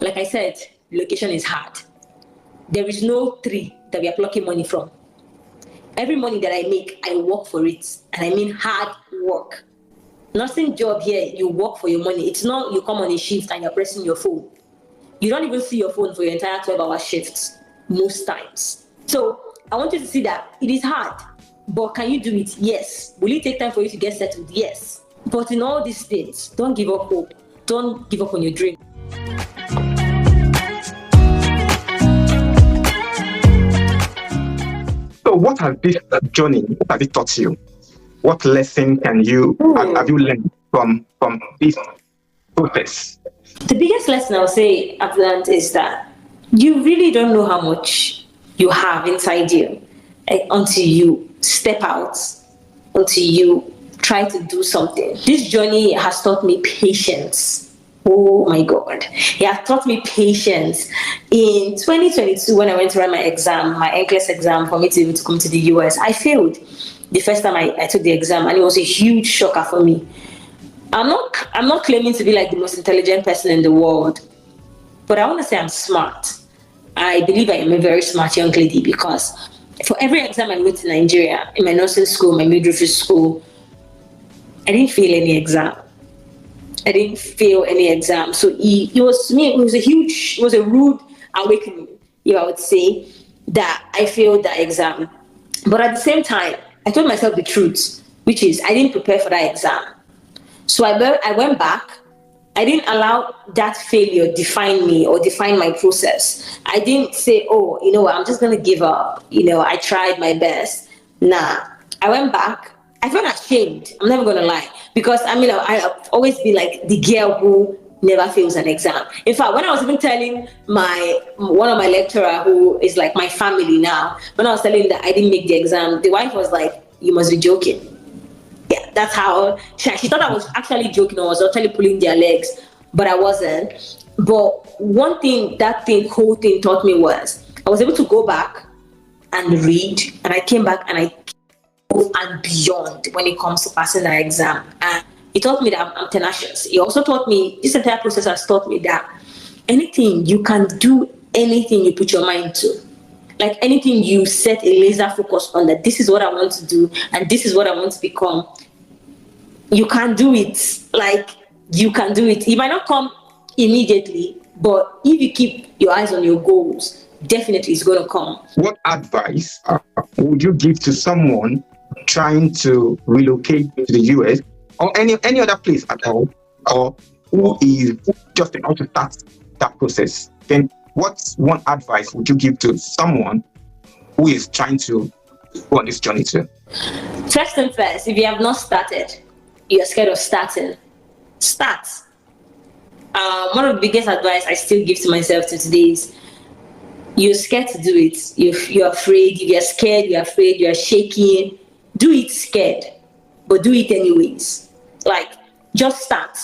Like I said, relocation is hard. There is no tree that we are plucking money from. Every money that I make, I work for it. And I mean hard work. Nursing job here, you work for your money. It's not you come on a shift and you're pressing your phone. You don't even see your phone for your entire 12-hour shifts most times. So I want you to see that it is hard, but can you do it? Yes. Will it take time for you to get settled? Yes. But in all these things, don't give up hope. Don't give up on your dream. So what has this journey, what has it taught you? What lesson have you learned from this process? The biggest lesson I'll say I've learned is that you really don't know how much you have inside you until you step out, until you try to do something. This journey has taught me patience. Oh my God. It has taught me patience. In 2022, when I went to write my exam, my NCLEX exam for me to be able to come to the US, I failed the first time I took the exam, and it was a huge shocker for me. I'm not claiming to be like the most intelligent person in the world, but I want to say I'm smart. I believe I am a very smart young lady, because for every exam I went to Nigeria, in my nursing school, my midwifery school, I didn't fail any exam. I didn't fail any exam. So it was, to me, it was a rude awakening, I would say, that I failed that exam. But at the same time, I told myself the truth, which is I didn't prepare for that exam. So I went back. I didn't allow that failure define me or define my process. I didn't say, oh, you know what, I'm just going to give up. I tried my best. Nah, I went back. I felt ashamed. I'm never going to lie. Because, I've always been like the girl who never fails an exam. In fact, when I was even telling one of my lecturer, who is like my family now, when I was telling him that I didn't make the exam, the wife was like, you must be joking. Yeah, that's how she thought I was actually joking, or was actually pulling their legs, but I wasn't. But one thing whole thing taught me was I was able to go back and read, and I came back and I go and beyond when it comes to passing that exam. And it taught me that I'm tenacious. It also taught me, this entire process has taught me that you can do anything you put your mind to. Like anything you set a laser focus on, that this is what I want to do and this is what I want to become, you can do it. Like, you can do it. It might not come immediately, but if you keep your eyes on your goals, definitely it's going to come. What advice would you give to someone trying to relocate to the US or any other place at all, or who is just about to start that process? Then what's one advice would you give to someone who is trying to go on this journey too? First and first, if you have not started, you're scared of starting, start. One of the biggest advice I still give to myself to today is, you're scared to do it. You're afraid, you're scared, you're afraid, you're shaking. Do it scared, but do it anyways. Like, just start.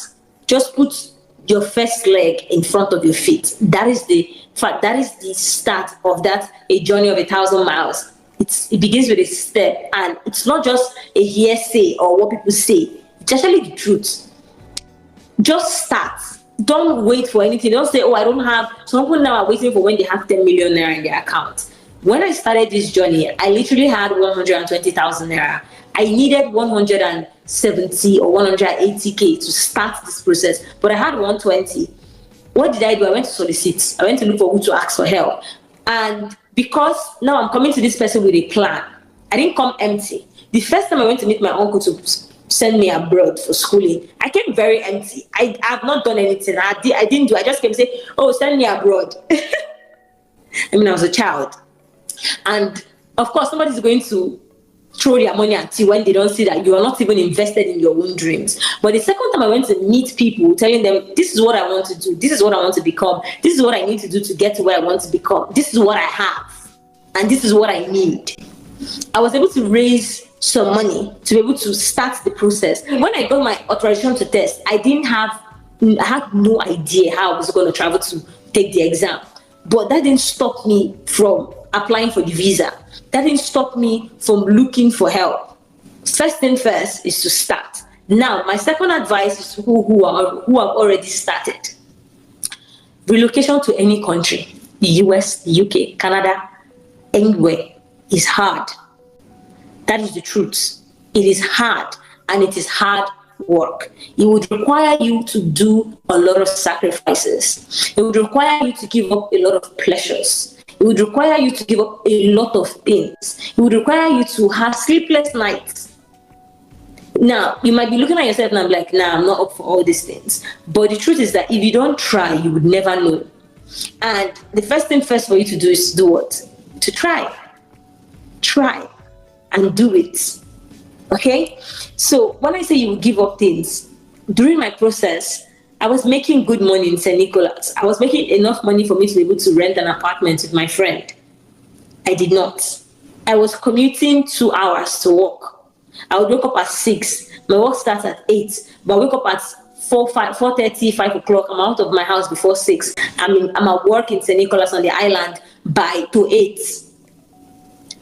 Just put your first leg in front of your feet. That is the start of a journey of 1,000 miles. It begins with a step, and it's not just a hearsay or what people say. It's actually the truth. Just start. Don't wait for anything. Don't say, oh, I don't have. Some people now are waiting for when they have 10 million naira in their account. When I started this journey, I literally had 120,000 naira. I needed 170 or 180K to start this process, but I had 120. What did I do? I went to solicit. I went to look for who to ask for help. And because now I'm coming to this person with a plan, I didn't come empty. The first time I went to meet my uncle to send me abroad for schooling, I came very empty. I have not done anything. I just came and say, oh, send me abroad. I was a child. And of course, nobody's going to throw their money at you when they don't see that you are not even invested in your own dreams. But the second time I went to meet people, telling them, this is what I want to do, this is what I want to become, this is what I need to do to get to where I want to become, this is what I have, and this is what I need, I was able to raise some money to be able to start the process. When I got my authorization to test, I had no idea how I was going to travel to take the exam. But that didn't stop me from applying for the visa. That didn't stop me from looking for help. First thing first is to start. Now, my second advice is to who have already started. Relocation to any country, the US, the UK, Canada, anywhere, is hard. That is the truth. It is hard, and it is hard work. It would require you to do a lot of sacrifices. It would require you to give up a lot of pleasures. It would require you to give up a lot of things. It would require you to have sleepless nights. Now, you might be looking at yourself and I'm like, nah, I'm not up for all these things. But the truth is that if you don't try, you would never know. And the first thing first for you to do is to do what? To try. Try and do it. Okay? So when I say you will give up things, during my process, I was making good money in St. Nicholas. I was making enough money for me to be able to rent an apartment with my friend. I did not. I was commuting 2 hours to work. I would wake up at 6. My work starts at 8. But I wake up at 4:30, 5 o'clock. I'm out of my house before 6. I'm at work in St. Nicholas on the island by 8.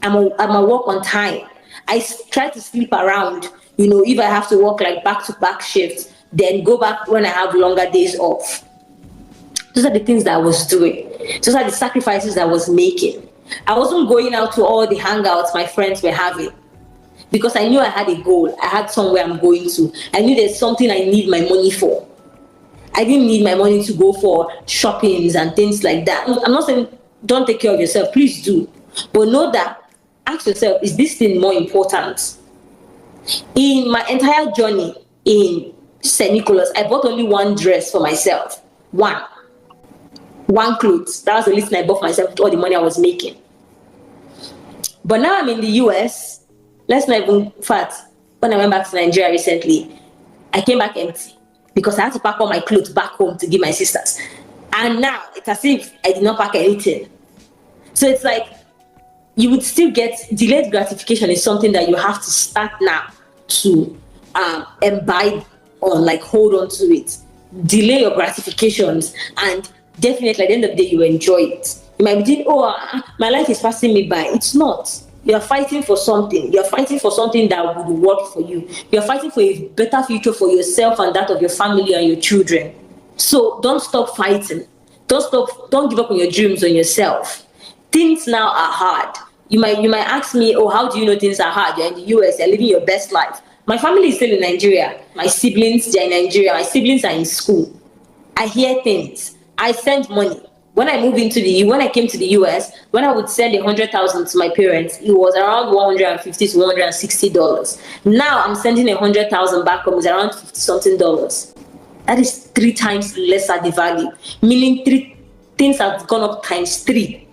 I'm at work on time. I try to sleep around, if I have to work like back-to-back shifts, then go back when I have longer days off. Those are the things that I was doing. Those are the sacrifices I was making. I wasn't going out to all the hangouts my friends were having because I knew I had a goal. I had somewhere I'm going to. I knew there's something I need my money for. I didn't need my money to go for shoppings and things like that. I'm not saying don't take care of yourself. Please do. But know that, ask yourself, is this thing more important? In my entire journey in St. Nicholas, I bought only one dress for myself. One clothes. That was the least I bought for myself with all the money I was making. But now I'm in the US. Let's not even, in fact, when I went back to Nigeria recently, I came back empty because I had to pack all my clothes back home to give my sisters. And now it's as if I did not pack anything. So it's like, you would still get delayed gratification is something that you have to start now to imbibe on, like hold on to it. Delay your gratifications and definitely at the end of the day, you enjoy it. You might be thinking, my life is passing me by. It's not. You're fighting for something. You're fighting for something that would work for you. You're fighting for a better future for yourself and that of your family and your children. So don't stop fighting. Don't give up on your dreams on yourself. Things now are hard. You might ask me, how do you know things are hard? You're in the US, you're living your best life. My family is still in Nigeria. My siblings, they're in Nigeria. My siblings are in school. I hear things. I send money. When I came to the US, when I would send $100,000 to my parents, it was around $150 to $160. Now I'm sending $100,000 back home, it's around $50-something. That is 3 times lesser the value, meaning things have gone up times 3.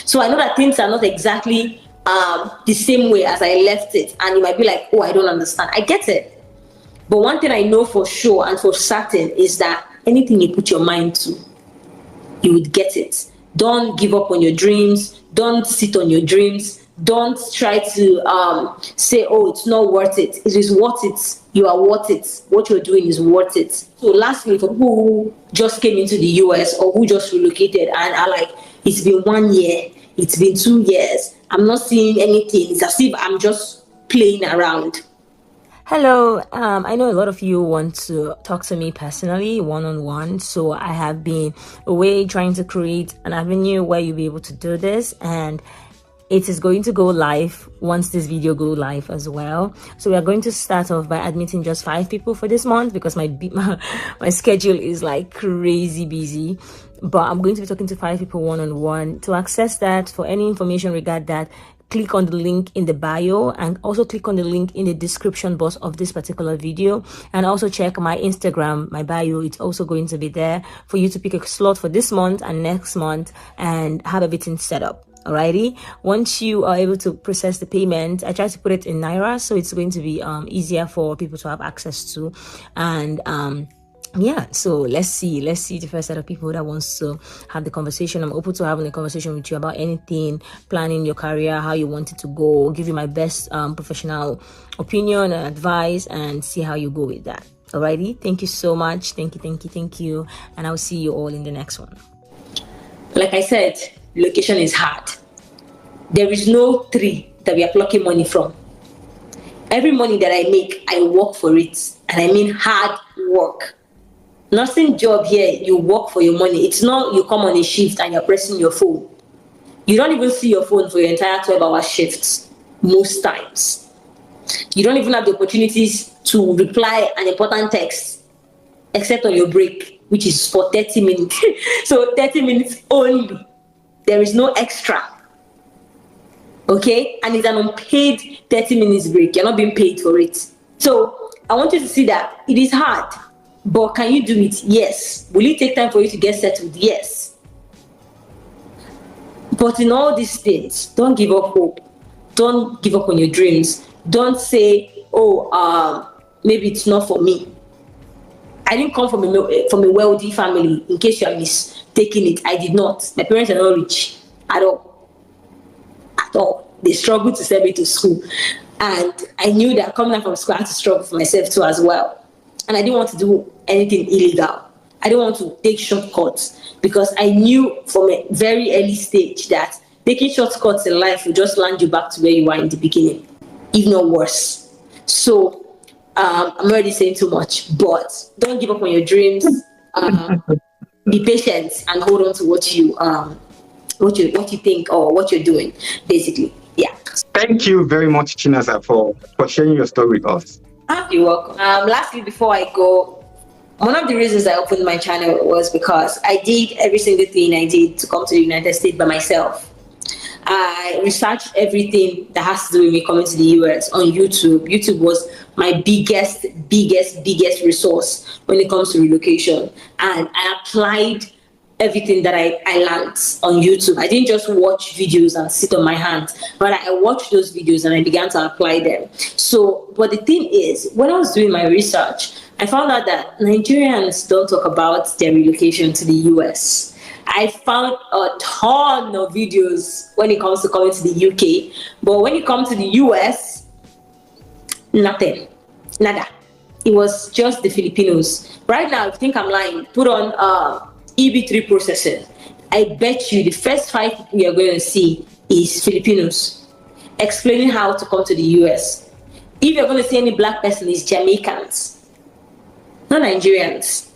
So I know that things are not exactly the same way as I left it. And you might be like, I don't understand. I get it. But one thing I know for sure and for certain is that anything you put your mind to, you would get it. Don't give up on your dreams. Don't sit on your dreams. Don't try to say, it's not worth it. It is worth it. You are worth it. What you're doing is worth it. So lastly, for people who just came into the US or who just relocated and are like, it's been 1 year, it's been 2 years, I'm not seeing anything. It's as if I'm just playing around. Hello, I know a lot of you want to talk to me personally, one-on-one, so I have been away trying to create an avenue where you'll be able to do this, and it is going to go live once this video go live as well. So we are going to start off by admitting just 5 people for this month because my schedule is like crazy busy. But I'm going to be talking to 5 people one-on-one. To access that, for any information regarding that, click on the link in the bio and also click on the link in the description box of this particular video, and also check my Instagram, my bio. It's also going to be there for you to pick a slot for this month and next month and have everything set up. Alrighty, once you are able to process the payment, I try to put it in Naira, so it's going to be easier for people to have access to. And yeah, so let's see the first set of people that wants to have the conversation. I'm open to having a conversation with you about anything, planning your career, how you want it to go, give you my best professional opinion and advice, and see how you go with that. Alrighty, thank you so much. Thank you, and I'll see you all in the next one. Like I said, relocation is hard. There is no tree that we are plucking money from. Every money that I make, I work for it, and I mean hard work. Nursing job here, you work for your money. It's not you come on a shift and you're pressing your phone. You don't even see your phone for your entire 12-hour shifts most times. You don't even have the opportunities to reply an important text except on your break, which is for 30 minutes. So 30 minutes only. There is no extra. Okay? And it's an unpaid 30 minutes break. You're not being paid for it. So I want you to see that it is hard, but can you do it? Yes. Will it take time for you to get settled? Yes. But in all these things, don't give up hope. Don't give up on your dreams. Don't say, oh, maybe it's not for me. I didn't come from a wealthy family, in case you are mistaking it. I did not. My parents are not rich at all. At all. They struggled to send me to school. And I knew that coming out from school, I had to struggle for myself too as well. And I didn't want to do anything illegal. I didn't want to take shortcuts because I knew from a very early stage that taking shortcuts in life will just land you back to where you were in the beginning, if not worse. So I'm already saying too much, but don't give up on your dreams. Be patient and hold on to what you think or what you're doing, basically. Yeah. Thank you very much, Chinaza, for sharing your story with us. You're welcome. Lastly, before I go, one of the reasons I opened my channel was because I did every single thing I did to come to the United States by myself. I researched everything that has to do with me coming to the US on YouTube. YouTube was my biggest resource when it comes to relocation. And I applied everything that I learned on YouTube. I didn't just watch videos and sit on my hands, but I watched those videos and I began to apply them. So, but the thing is, when I was doing my research, I found out that Nigerians don't talk about their relocation to the US. I found a ton of videos when it comes to coming to the UK, but when you come to the US, nothing, nada. It was just the Filipinos. Right now, if you think I'm lying, put on EB3 processing. I bet you the first 5 people you're going to see is Filipinos explaining how to come to the US. If you're going to see any black person, it's Jamaicans, not Nigerians.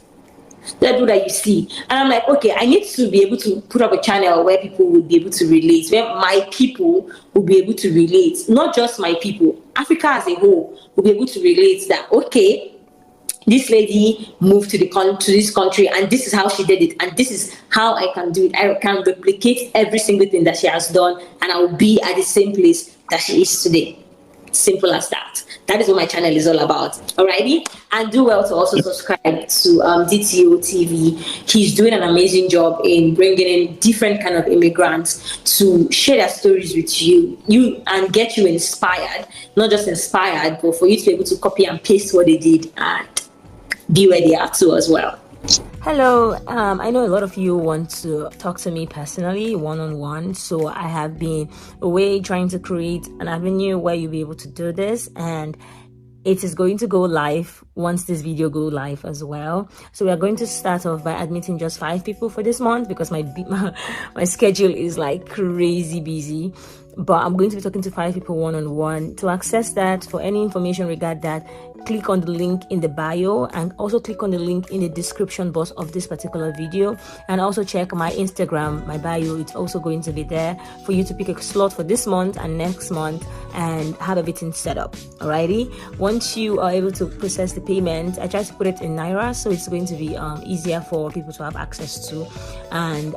The people that you see. And I'm like, okay, I need to be able to put up a channel where people will be able to relate, where my people will be able to relate, not just my people, Africa as a whole will be able to relate that, okay, this lady moved to this country and this is how she did it and this is how I can do it. I can replicate every single thing that she has done and I will be at the same place that she is today. Simple as that. That is what my channel is all about. Alrighty, and do well to also subscribe to DTOtv. He's doing an amazing job in bringing in different kind of immigrants to share their stories with you and get you inspired. Not just inspired, but for you to be able to copy and paste what they did and be where they are too as well. Hello, I know a lot of you want to talk to me personally, one-on-one, so I have been away trying to create an avenue where you'll be able to do this, and it is going to go live once this video go live as well. So we are going to start off by admitting just 5 people for this month because my schedule is like crazy busy. But I'm going to be talking to 5 people one-on-one. To access that, for any information regarding that, click on the link in the bio and also click on the link in the description box of this particular video, and also check my Instagram, my bio. It's also going to be there for you to pick a slot for this month and next month and have everything set up. Alrighty, once you are able to process the payment, I try to put it in Naira, so it's going to be easier for people to have access to. And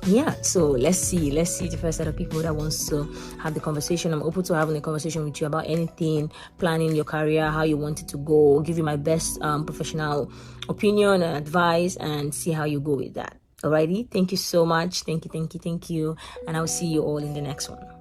yeah, so let's see the first set of people that wants to have the conversation. I'm open to having a conversation with you about anything, planning your career, how you want it to go, give you my best professional opinion and advice, and see how you go with that. Alrighty, thank you so much. Thank you, and I'll see you all in the next one.